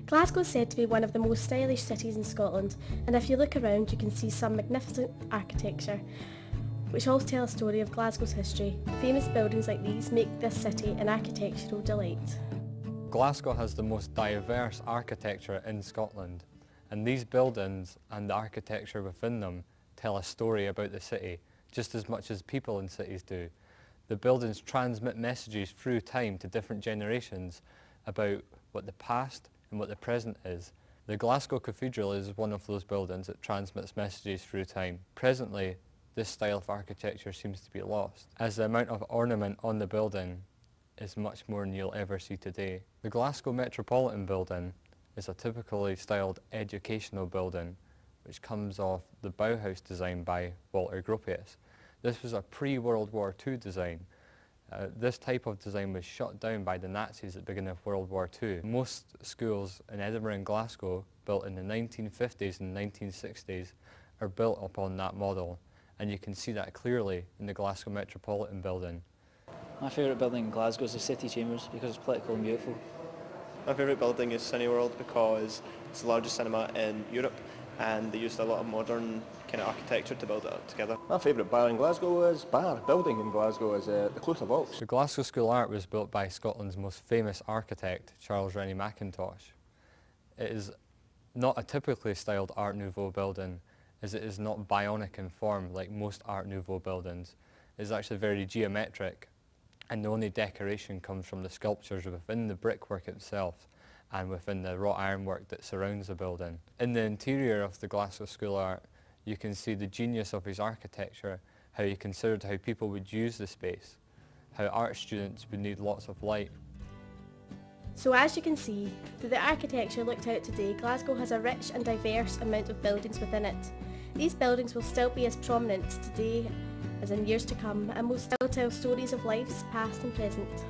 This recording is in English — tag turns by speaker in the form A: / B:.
A: Glasgow is said to be one of the most stylish cities in Scotland, and if you look around you can see some magnificent architecture which all tell a story of Glasgow's history. Famous buildings like these make this city an architectural delight.
B: Glasgow has the most diverse architecture in Scotland, and these buildings and the architecture within them tell a story about the city just as much as people in cities do. The buildings transmit messages through time to different generations about what the past and what the present is. The Glasgow Cathedral is one of those buildings that transmits messages through time. Presently, this style of architecture seems to be lost, as the amount of ornament on the building is much more than you'll ever see today. The Glasgow Metropolitan Building is a typically styled educational building which comes off the Bauhaus design by Walter Gropius. This was a pre-World War II design. This type of design was shut down by the Nazis at the beginning of World War II. Most schools in Edinburgh and Glasgow, built in the 1950s and 1960s, are built upon that model, and you can see that clearly in the Glasgow Metropolitan Building.
C: My favourite building in Glasgow is the City Chambers because it's political and beautiful.
D: My favourite building is Cineworld because it's the largest cinema in Europe and they used a lot of modern kind of architecture to build it together.
E: My favourite building in Glasgow is the Close of Oaks.
B: The Glasgow School of Art was built by Scotland's most famous architect, Charles Rennie Mackintosh. It is not a typically styled Art Nouveau building, as it is not bionic in form like most Art Nouveau buildings. It is actually very geometric, and the only decoration comes from the sculptures within the brickwork itself and within the wrought ironwork that surrounds the building. In the interior of the Glasgow School of Art, you can see the genius of his architecture, how he considered how people would use the space, how art students would need lots of light.
A: So as you can see, through the architecture looked at today, Glasgow has a rich and diverse amount of buildings within it. These buildings will still be as prominent today as in years to come, and will still tell stories of lives past and present.